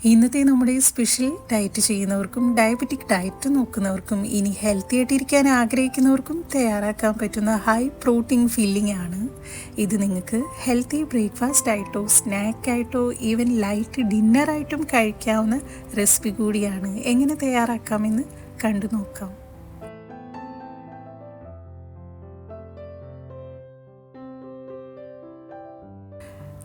ഇന്നത്തെ നമ്മുടെ special diet ചെയ്യുന്നവർക്കും ഡയബറ്റിക് ഡയറ്റ് നോക്കുന്നവർക്കും ഇനി ഹെൽത്തി ആയിട്ടിരിക്കാൻ ആഗ്രഹിക്കുന്നവർക്കും തയ്യാറാക്കാൻ പറ്റുന്ന ഹൈ പ്രോട്ടീൻ ഫില്ലിംഗ് ആണ് ഇത്. നിങ്ങൾക്ക് ഹെൽത്തി ബ്രേക്ക്ഫാസ്റ്റ് ആയിട്ടോ സ്നാക്കായിട്ടോ ഈവൻ ലൈറ്റ് ഡിന്നറായിട്ടും കഴിക്കാവുന്ന റെസിപ്പി കൂടിയാണ്. എങ്ങനെ തയ്യാറാക്കാമെന്ന് കണ്ടു നോക്കാം.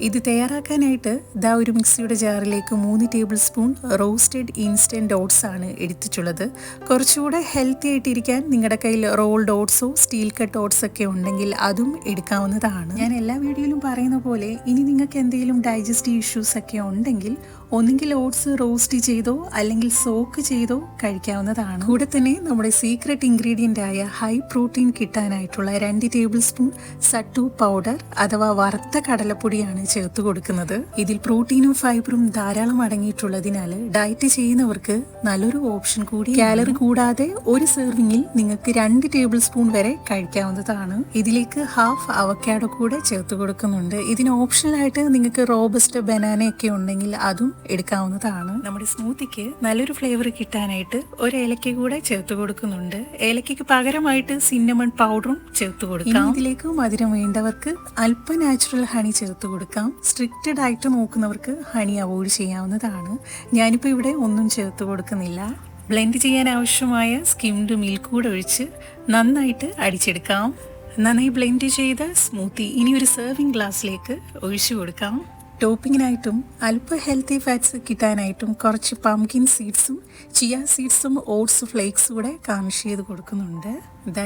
ഇത് തയ്യാറാക്കാനായിട്ട് ഒരു മിക്സിയുടെ ജാറിലേക്ക് 3 table spoon roasted instant oats ആണ് എടുത്തിട്ടുള്ളത്. കുറച്ചുകൂടെ ഹെൽത്തി ആയിട്ടിരിക്കാൻ നിങ്ങളുടെ കയ്യിൽ റോൾഡ് ഓട്സോ സ്റ്റീൽ കട്ട് ഓട്സ് ഒക്കെ ഉണ്ടെങ്കിൽ അതും എടുക്കാവുന്നതാണ്. ഞാൻ എല്ലാ വീഡിയോയിലും പറയുന്ന പോലെ ഇനി നിങ്ങൾക്ക് എന്തെങ്കിലും ഡൈജസ്റ്റീവ് ഇഷ്യൂസ് ഒക്കെ ഉണ്ടെങ്കിൽ ഒന്നുകിൽ ഓട്സ് റോസ്റ്റ് ചെയ്തോ അല്ലെങ്കിൽ സോക്ക് ചെയ്തോ കഴിക്കാവുന്നതാണ്. കൂടെ തന്നെ നമ്മുടെ സീക്രട്ട് ഇൻഗ്രീഡിയൻ്റ് ആയ ഹൈ പ്രോട്ടീൻ കിട്ടാനായിട്ടുള്ള 2 ടേബിൾ സ്പൂൺ സട്ടു പൗഡർ അഥവാ വറുത്ത കടലപ്പൊടിയാണ് ചേർത്ത് കൊടുക്കുന്നത്. ഇതിൽ പ്രോട്ടീനും ഫൈബറും ധാരാളം അടങ്ങിയിട്ടുള്ളതിനാൽ ഡയറ്റ് ചെയ്യുന്നവർക്ക് നല്ലൊരു ഓപ്ഷൻ കൂടി. കാലറി കൂടാതെ ഒരു സെർവിങ്ങിൽ നിങ്ങൾക്ക് 2 ടേബിൾ സ്പൂൺ വരെ കഴിക്കാവുന്നതാണ്. ഇതിലേക്ക് ഹാഫ് അവക്കാഡോ കൂടെ ചേർത്ത് കൊടുക്കുന്നുണ്ട്. ഇതിന് ഓപ്ഷണലായിട്ട് നിങ്ങൾക്ക് റോബസ്റ്റ് ബനാനയൊക്കെ ഉണ്ടെങ്കിൽ അതും എടുക്കാവുന്നതാണ്. നമ്മുടെ സ്മൂത്തിക്ക് നല്ലൊരു ഫ്ലേവർ കിട്ടാനായിട്ട് ഒരു ഏലക്ക കൂടെ ചേർത്ത് കൊടുക്കുന്നുണ്ട്. ഏലക്കയ്ക്ക് പകരമായിട്ട് സിന്നമൺ പൗഡറും ചേർത്ത് കൊടുക്കാം. ഇതിലേക്ക് മധുരം വേണ്ടവർക്ക് അല്പം നാച്ചുറൽ ഹണി ചേർത്ത് കൊടുക്കാം. സ്ട്രിക്റ്റ് ഡയറ്റ് നോക്കുന്നവർക്ക് ഹണി അവോയ്ഡ് ചെയ്യാവുന്നതാണ്. ഞാനിപ്പോൾ ഇവിടെ ഒന്നും ചേർത്ത് കൊടുക്കുന്നില്ല. ബ്ലെൻഡ് ചെയ്യാൻ ആവശ്യമായ സ്കിംഡ് മിൽക്ക് കൂടെ ഒഴിച്ച് നന്നായിട്ട് അടിച്ചെടുക്കാം. നന്നായി ബ്ലെൻഡ് ചെയ്ത സ്മൂത്തി ഇനി ഒരു സെർവിങ് ഗ്ലാസ്സിലേക്ക് ഒഴിച്ചു കൊടുക്കാം. ടോപ്പിങ്ങിനായിട്ടും അല്പം ഹെൽത്തി ഫാറ്റ്സ് കിട്ടാനായിട്ടും കുറച്ച് പംകിൻ സീഡ്സും ചിയ സീഡ്സും ഓട്സ് ഫ്ലേക്സ് കൂടെ ഗാർണിഷ് ചെയ്ത് കൊടുക്കുന്നുണ്ട്.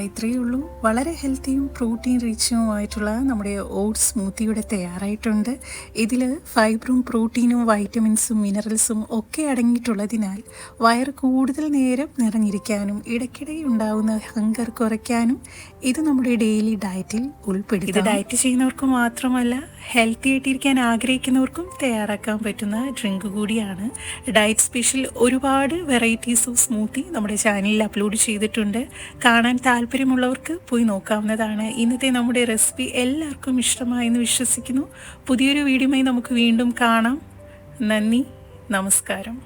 ഇത്രയേ ഉള്ളൂ. വളരെ ഹെൽത്തിയും പ്രോട്ടീൻ റിച്ചുമായിട്ടുള്ള നമ്മുടെ ഓട്സ് സ്മൂത്തിയുടെ തയ്യാറായിട്ടുണ്ട്. ഇതിൽ ഫൈബറും പ്രോട്ടീനും വൈറ്റമിൻസും മിനറൽസും ഒക്കെ അടങ്ങിയിട്ടുള്ളതിനാൽ വയറ് കൂടുതൽ നേരം നിറഞ്ഞിരിക്കാനും ഇടയ്ക്കിടെ ഉണ്ടാകുന്ന ഹങ്കർ കുറയ്ക്കാനും ഇത് നമ്മുടെ ഡെയിലി ഡയറ്റിൽ ഉൾപ്പെടുത്തി. ഇത് ഡയറ്റ് ചെയ്യുന്നവർക്ക് മാത്രമല്ല ഹെൽത്തി ആയിട്ടിരിക്കാൻ ആഗ്രഹിക്കുന്നവർക്കും തയ്യാറാക്കാൻ പറ്റുന്ന ഡ്രിങ്ക് കൂടിയാണ്. ഡയറ്റ് സ്പെഷ്യൽ ഒരുപാട് വെറൈറ്റീസ് ഓഫ് സ്മൂത്തി നമ്മുടെ ചാനലിൽ അപ്ലോഡ് ചെയ്തിട്ടുണ്ട്. കാണാൻ താല്പര്യമുള്ളവർക്ക് പോയി നോക്കാവുന്നതാണ്. ഇന്നത്തെ നമ്മുടെ റെസിപ്പി എല്ലാവർക്കും ഇഷ്ടമായെന്ന് വിശ്വസിക്കുന്നു. പുതിയൊരു വീഡിയോയുമായി നമുക്ക് വീണ്ടും കാണാം. നന്ദി, നമസ്കാരം.